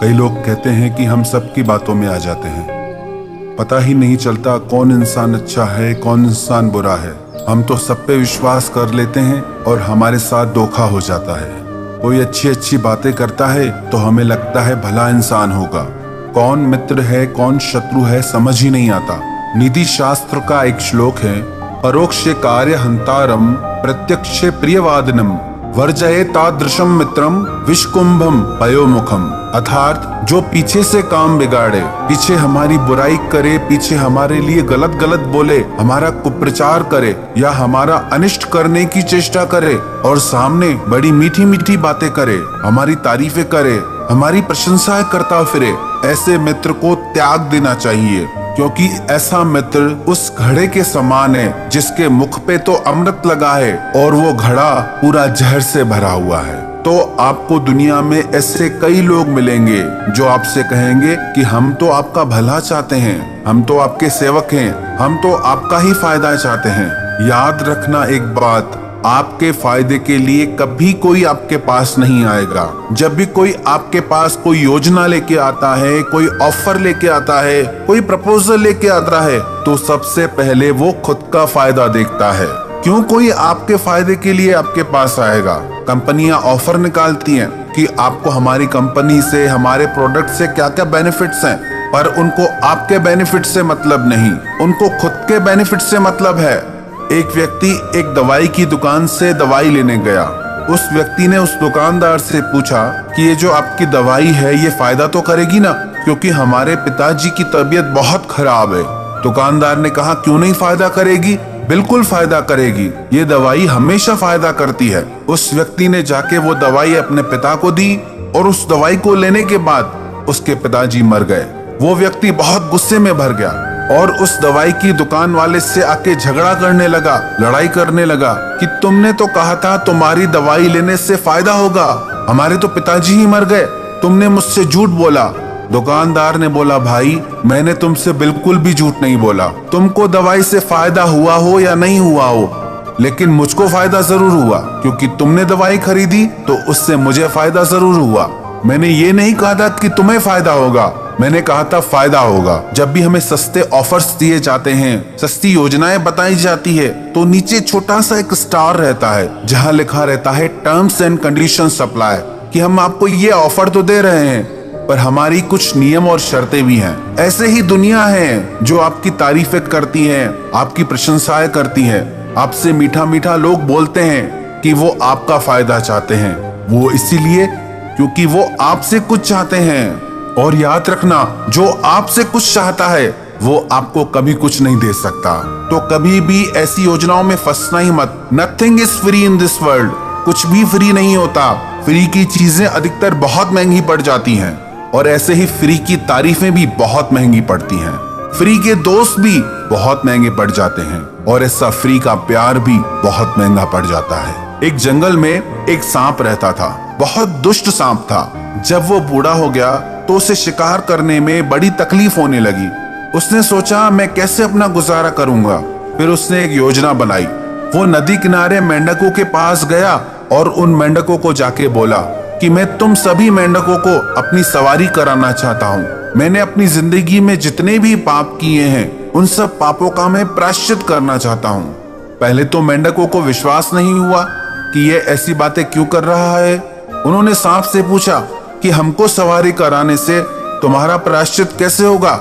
कई लोग कहते हैं कि हम सबकी बातों में आ जाते हैं, पता ही नहीं चलता कौन इंसान अच्छा है कौन इंसान बुरा है। हम तो सब पे विश्वास कर लेते हैं और हमारे साथ धोखा हो जाता है। कोई अच्छी अच्छी बातें करता है तो हमें लगता है भला इंसान होगा, कौन मित्र है कौन शत्रु है समझ ही नहीं आता। नीति शास्त्र का एक श्लोक है, परोक्षे कार्य हंतारम प्रत्यक्षे प्रियवादिनम वर्जये तादृशम मित्रम विषकुंभम पयोमुखम। अर्थात जो पीछे से काम बिगाड़े, पीछे हमारी बुराई करे, पीछे हमारे लिए गलत गलत बोले, हमारा कुप्रचार करे या हमारा अनिष्ट करने की चेष्टा करे और सामने बड़ी मीठी मीठी बातें करे, हमारी तारीफें करे, हमारी प्रशंसाएं करता फिरे, ऐसे मित्र को त्याग देना चाहिए। क्योंकि ऐसा मित्र उस घड़े के समान है जिसके मुख पे तो अमृत लगा है और वो घड़ा पूरा जहर से भरा हुआ है। तो आपको दुनिया में ऐसे कई लोग मिलेंगे जो आपसे कहेंगे कि हम तो आपका भला चाहते हैं, हम तो आपके सेवक हैं, हम तो आपका ही फायदा चाहते हैं। याद रखना एक बात, आपके फायदे के लिए कभी कोई आपके पास नहीं आएगा। जब भी कोई आपके पास कोई योजना लेके आता है, कोई ऑफर लेके आता है, कोई प्रपोजल लेके आता है, तो सबसे पहले वो खुद का फायदा देखता है। क्यों कोई आपके फायदे के लिए आपके पास आएगा? कंपनियां ऑफर निकालती हैं कि आपको हमारी कंपनी से, हमारे प्रोडक्ट से क्या क्या बेनिफिट्स हैं, पर उनको आपके बेनिफिट से मतलब नहीं, उनको खुद के बेनिफिट से मतलब है। एक व्यक्ति एक दवाई की दुकान से दवाई लेने गया। उस व्यक्ति ने उस दुकानदार से पूछा कि ये जो आपकी दवाई है ये फायदा तो करेगी ना, क्योंकि हमारे पिताजी की तबीयत बहुत खराब है। दुकानदार ने कहा क्यों नहीं फायदा करेगी, बिल्कुल फायदा करेगी, ये दवाई हमेशा फायदा करती है। उस व्यक्ति ने जाके वो दवाई अपने पिता को दी और उस दवाई को लेने के बाद उसके पिताजी मर गए। वो व्यक्ति बहुत गुस्से में भर गया और उस दवाई की दुकान वाले से आके झगड़ा करने लगा, लड़ाई करने लगा कि तुमने तो कहा था तुम्हारी दवाई लेने से फायदा होगा, हमारे तो पिताजी ही मर गए, तुमने मुझसे झूठ बोला। दुकानदार ने बोला भाई मैंने तुमसे बिल्कुल भी झूठ नहीं बोला, तुमको दवाई से फायदा हुआ हो या नहीं हुआ हो, लेकिन मुझको फायदा जरूर हुआ, क्योंकि तुमने दवाई खरीदी तो उससे मुझे फायदा जरूर हुआ। मैंने ये नहीं कहा था कि तुम्हें फायदा होगा, मैंने कहा था फायदा होगा। जब भी हमें सस्ते ऑफर्स दिए जाते हैं, सस्ती योजनाएं बताई जाती है, तो नीचे छोटा सा एक स्टार रहता है जहां लिखा रहता है टर्म्स एंड कंडीशंस अप्लाई, कि हम आपको ये ऑफर तो दे रहे हैं पर हमारी कुछ नियम और शर्तें भी हैं। ऐसे ही दुनिया है जो आपकी तारीफें करती है, आपकी प्रशंसाएं करती है, आपसे मीठा मीठा लोग बोलते हैं कि वो आपका फायदा चाहते हैं। वो इसीलिए क्योंकि वो आपसे कुछ चाहते हैं। और याद रखना, जो आपसे कुछ चाहता है वो आपको कभी कुछ नहीं दे सकता। तो कभी भी ऐसी योजनाओं में फंसना ही मत। Nothing is free in this world, कुछ भी फ्री नहीं होता। फ्री की चीजें अधिकतर बहुत महंगी पड़ जाती हैं और ऐसे ही फ्री की तारीफें भी बहुत महंगी पड़ती हैं। फ्री के दोस्त भी बहुत महंगे पड़ जाते हैं और ऐसा फ्री का प्यार भी बहुत महंगा पड़ जाता है। एक जंगल में एक सांप रहता था, बहुत दुष्ट सांप था। जब वो बूढ़ा हो गया तो उसे शिकार करने में बड़ी तकलीफ होने लगी। उसने सोचा मैं कैसे अपना गुजारा करूंगा। फिर उसने एक योजना बनाई। वो नदी किनारे मेंढकों के पास गया और उन मेंढकों को जाके बोला कि मैं तुम सभी मेंढकों को अपनी सवारी कराना चाहता हूँ। मैंने अपनी जिंदगी में जितने भी पाप किए हैं उन सब पापों का मैं प्रायश्चित करना चाहता हूँ। पहले तो मेंढकों को विश्वास नहीं हुआ कि ये ऐसी बातें क्यों कर रहा है। उन्होंने सांप से पूछा कि हमको सवारी कराने से तुम्हारा प्रायश्चित कैसे होगा?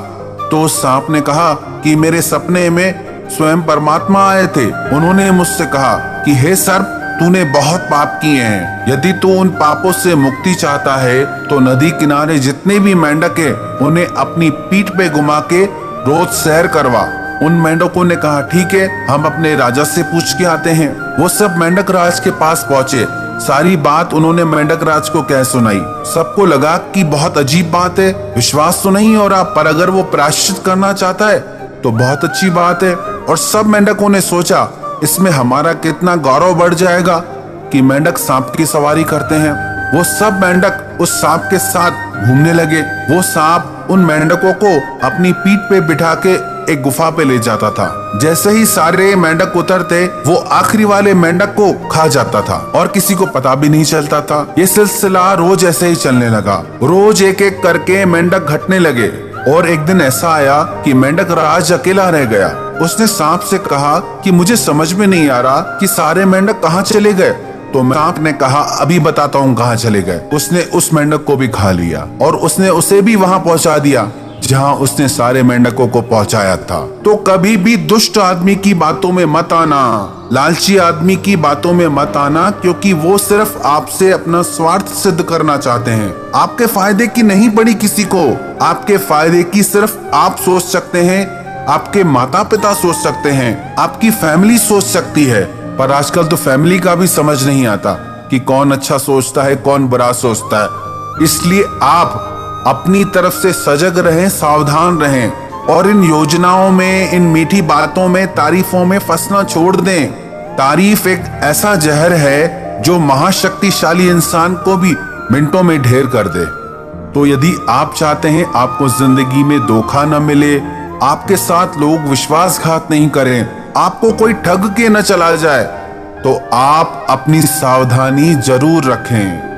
तो उस सांप ने कहा कि मेरे सपने में स्वयं परमात्मा आए थे। उन्होंने मुझसे कहा कि हे सर्प, तूने बहुत पाप किए हैं, यदि तू उन पापों से मुक्ति चाहता है तो नदी किनारे जितने भी मेंढक हैं उन्हें अपनी पीठ पे घुमा के रोज सैर करवा। उन मेंढकों ने कहा ठीक है, हम अपने राजा से पूछ के आते हैं। वो सब मेंढक राज के पास पहुंचे। सारी बात उन्होंने मेंढक राज को कह सुनाई। सबको लगा कि बहुत अजीब बात है, विश्वास तो नहीं हो रहा, पर अगर वो प्रायश्चित करना चाहता है तो बहुत अच्छी बात है। और सब मेंढकों ने सोचा इसमें हमारा कितना गौरव बढ़ जाएगा कि मेंढक सांप की सवारी करते हैं। वो सब मेंढक उस सांप के साथ घूमने लगे। वो सांप उन मेंढकों को अपनी पीठ पे बिठा के एक गुफा पे ले जाता था। जैसे ही सारे मेंढक उतरते, वो आखिरी वाले मेंढक को खा जाता था और किसी को पता भी नहीं चलता था। ये सिलसिला रोज ऐसे ही चलने लगा। रोज एक एक करके मेंढक घटने लगे और एक दिन ऐसा आया कि मेंढक राज अकेला रह गया। उसने सांप से कहा कि मुझे समझ में नहीं आ रहा कि सारे मेंढक कहाँ चले गए। तो सांप ने कहा, अभी बताता हूँ कहाँ चले गए। उसने उस मेंढक को भी खा लिया और उसने उसे भी वहां पहुंचा दिया जहां उसने सारे मेंढकों को पहुंचाया था। तो कभी भी दुष्ट आदमी की बातों में मत आना, लालची आदमी की बातों में मत आना, क्योंकि वो सिर्फ आपसे अपना स्वार्थ सिद्ध करना चाहते हैं। आपके फायदे की नहीं पड़ी किसी को, आपके फायदे की सिर्फ आप सोच सकते हैं, आपके माता पिता सोच सकते हैं, आपकी फैमिली सोच सकती है। पर आजकल तो फैमिली का भी समझ नहीं आता कि कौन अच्छा सोचता है, कौन बुरा सोचता है। इसलिए आप अपनी तरफ से सजग रहें, सावधान रहें और इन योजनाओं में, इन मीठी बातों में, तारीफों में फंसना छोड़ दें। तारीफ एक ऐसा जहर है जो महाशक्तिशाली इंसान को भी मिनटों में ढेर कर दे। तो यदि आप चाहते हैं आपको जिंदगी में धोखा न मिले, आपके साथ लोग विश्वासघात नहीं करें, आपको कोई ठग के न चला जाए, तो आप अपनी सावधानी जरूर रखें।